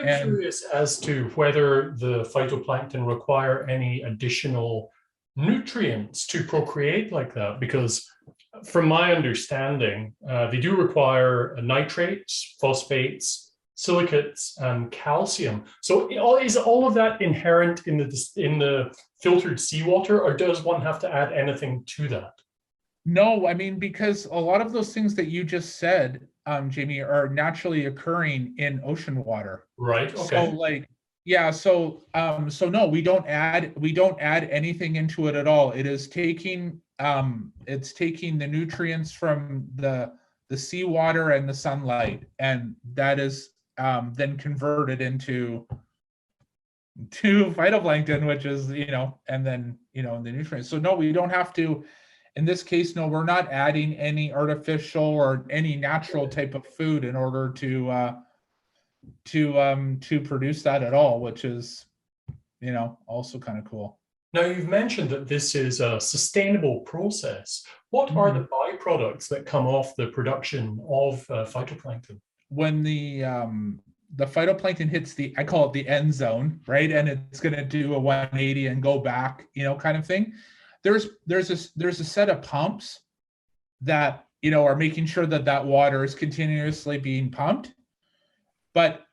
very curious as to whether the phytoplankton require any additional nutrients to procreate like that, because from my understanding, they do require nitrates, phosphates, silicates, and calcium. So is all of that inherent in the filtered seawater, or does one have to add anything to that? No, I mean, because a lot of those things that you just said, Jamie, are naturally occurring in ocean water. Right. So Okay. like, yeah, so no, we don't add anything into it at all. It is taking it's taking the nutrients from the seawater and the sunlight, and that is then converted into phytoplankton, which is, and then, the nutrients. So no, we don't have to. In this case, no, we're not adding any artificial or any natural type of food in order to produce that at all, which is, also kind of cool. Now, you've mentioned that this is a sustainable process. What are the byproducts that come off the production of phytoplankton? When the phytoplankton hits I call it the end zone, right? And it's going to do a 180 and go back, kind of thing. There's a set of pumps that, are making sure that water is continuously being pumped. But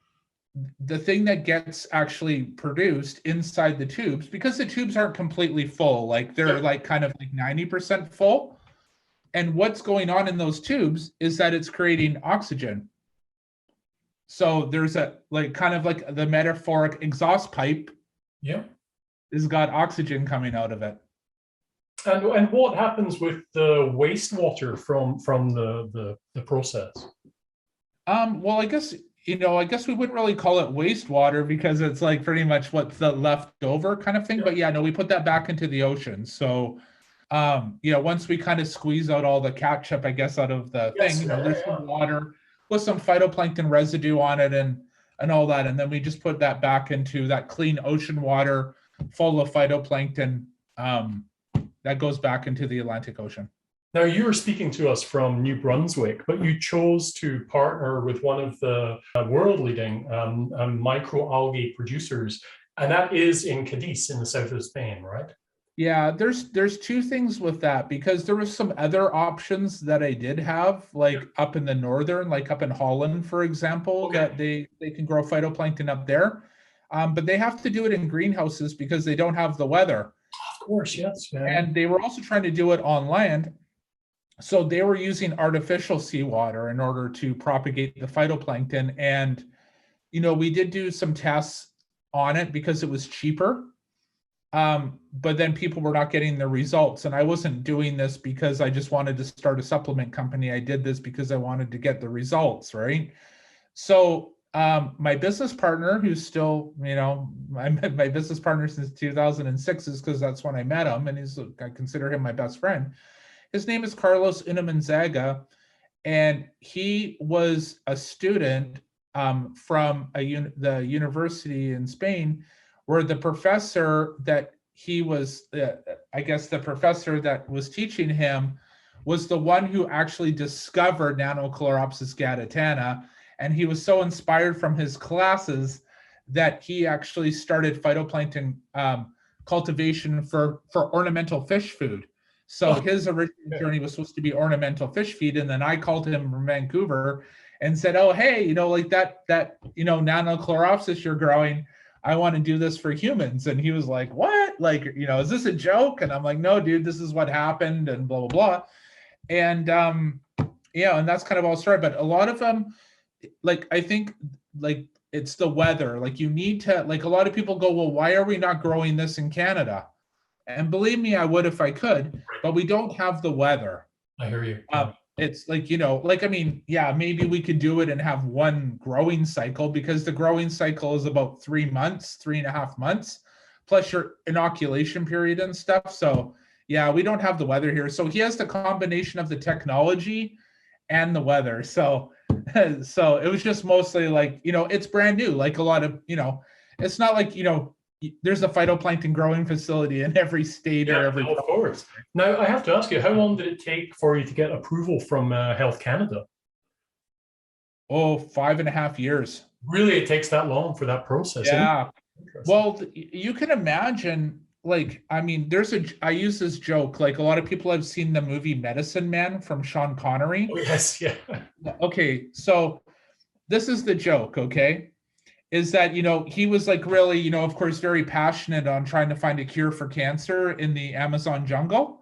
the thing that gets actually produced inside the tubes, because the tubes aren't completely full, like they're like kind of like 90% full. And what's going on in those tubes is that it's creating oxygen. So there's a kind of like the metaphoric exhaust pipe. Yeah. Has got oxygen coming out of it. And what happens with the wastewater from the process? Well, I guess we wouldn't really call it wastewater because it's like pretty much what's the leftover kind of thing. Yeah. But yeah, no, we put that back into the ocean. So, once we kind of squeeze out all the ketchup, I guess, out of the thing, there's some water with some phytoplankton residue on it and all that. And then we just put that back into that clean ocean water full of phytoplankton that goes back into the Atlantic Ocean. Now, you were speaking to us from New Brunswick, but you chose to partner with one of the world-leading microalgae producers, and that is in Cadiz in the south of Spain, right? Yeah, there's two things with that, because there was some other options that I did have, like up in the northern, like up in Holland, for example, that they can grow phytoplankton up there, but they have to do it in greenhouses because they don't have the weather. Of course, yes. Yeah. And they were also trying to do it on land. So they were using artificial seawater in order to propagate the phytoplankton. And, we did do some tests on it because it was cheaper. But then people were not getting the results. And I wasn't doing this because I just wanted to start a supplement company. I did this because I wanted to get the results, right? So my business partner, who's still, my business partner since 2006, is because that's when I met him, and I consider him my best friend. His name is Carlos Inamanzaga, and he was a student from the university in Spain, where the professor that he was, I guess the professor that was teaching him was the one who actually discovered Nanochloropsis gadatana. And he was so inspired from his classes that he actually started phytoplankton cultivation for ornamental fish food. So his original journey was supposed to be ornamental fish feed. And then I called him from Vancouver and said, oh, hey, like that Nanochloropsis you're growing, I want to do this for humans. And he was like, what? Like, is this a joke? And I'm like, no, dude, this is what happened and blah, blah, blah. And and that's kind of all started. But a lot of them, I think it's the weather. You need to, a lot of people go, well, why are we not growing this in Canada? And believe me, I would if I could, but we don't have the weather. I hear you. It's maybe we could do it and have one growing cycle, because the growing cycle is about 3 months, 3.5 months, plus your inoculation period and stuff. So yeah, we don't have the weather here. So he has the combination of the technology and the weather. So it was just mostly it's brand new. Like a lot of, it's not like, there's a phytoplankton growing facility in every state or every. Of course. Now I have to ask you, how long did it take for you to get approval from Health Canada? Oh, 5.5 years. Really, it takes that long for that process. Yeah. Interesting. Well, you can imagine, like, I mean, I use this joke, like a lot of people have seen the movie Medicine Man from Sean Connery. Oh, yes, yeah. Okay, so this is the joke, okay? Is that, he was like really, of course, very passionate on trying to find a cure for cancer in the Amazon jungle.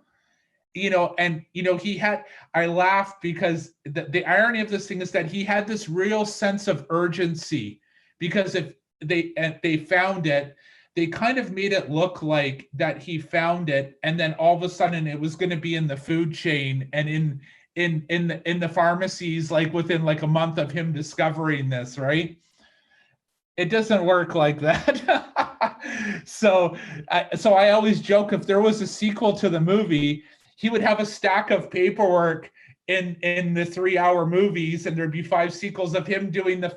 And I laughed because the irony of this thing is that he had this real sense of urgency, because if they found it, they kind of made it look like that he found it, and then all of a sudden it was going to be in the food chain and in the pharmacies, like within like a month of him discovering this, right? It doesn't work like that. So I always joke, if there was a sequel to the movie, he would have a stack of paperwork in the 3-hour movies, and there'd be 5 sequels of him doing the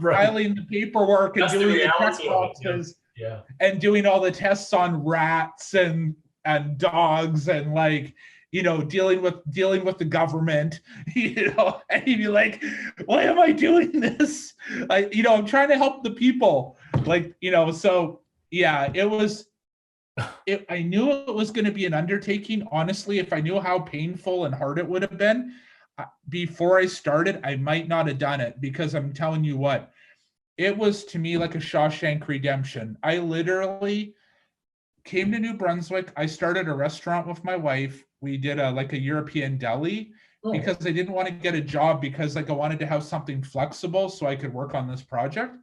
Right. filing the paperwork and That's doing the the check reality of it, boxes, yeah. and doing all the tests on rats and dogs, and like, dealing with the government, and he'd be like, why am I doing this? I'm trying to help the people, like, so yeah, I knew it was going to be an undertaking. Honestly, if I knew how painful and hard it would have been before I started, I might not have done it, because I'm telling you what, it was to me like a Shawshank Redemption. I literally came to New Brunswick. I started a restaurant with my wife. We did a European deli, because I didn't want to get a job, because like I wanted to have something flexible so I could work on this project.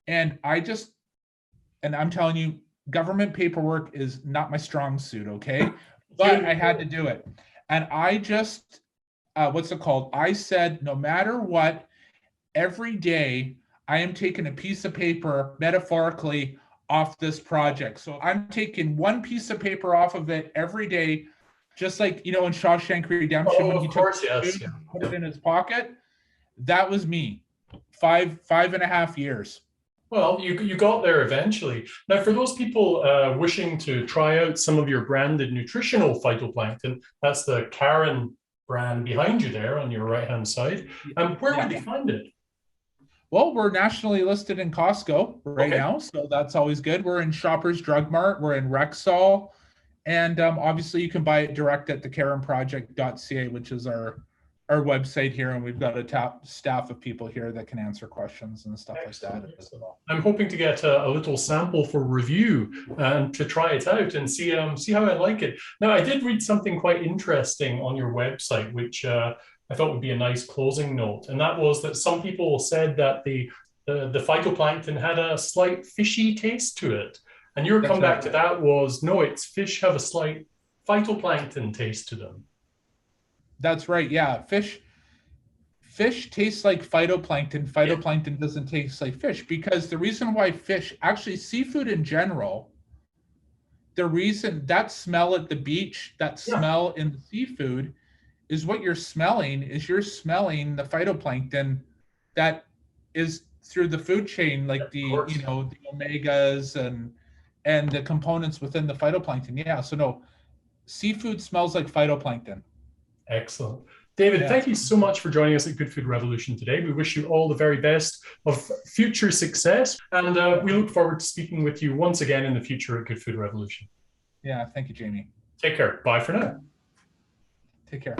And I'm telling you, government paperwork is not my strong suit, okay? But I had to do it. And I just, what's it called? I said, no matter what, every day I am taking a piece of paper, metaphorically, off this project. So I'm taking one piece of paper off of it every day, just like, in Shawshank Redemption, when he took food and put it in his pocket. That was me, 5.5 years. Well, you got there eventually. Now, for those people wishing to try out some of your branded nutritional phytoplankton, that's the Karen brand behind you there on your right-hand side. Where would they find it? Well, we're nationally listed in Costco right now, so that's always good. We're in Shoppers Drug Mart, we're in Rexall, and obviously you can buy it direct at thekarenproject.ca, which is our website here, and we've got a top staff of people here that can answer questions and stuff like that as well. I'm hoping to get a little sample for review and to try it out and see how I like it. Now, I did read something quite interesting on your website, which I thought would be a nice closing note, and that was that some people said that the phytoplankton had a slight fishy taste to it, and your comeback to that was, no, it's fish have a slight phytoplankton taste to them. That's right. Yeah. Fish tastes like phytoplankton. Phytoplankton doesn't taste like fish, because the reason why actually seafood in general, the reason that smell at the beach, that smell in the seafood, is what you're smelling the phytoplankton that is through the food chain, like the omegas and the components within the phytoplankton. Yeah. So no, seafood smells like phytoplankton. Excellent. David, thank you so much for joining us at Good Food Revolution today. We wish you all the very best of future success, and we look forward to speaking with you once again in the future at Good Food Revolution. Yeah, thank you, Jamie. Take care. Bye for now. Take care.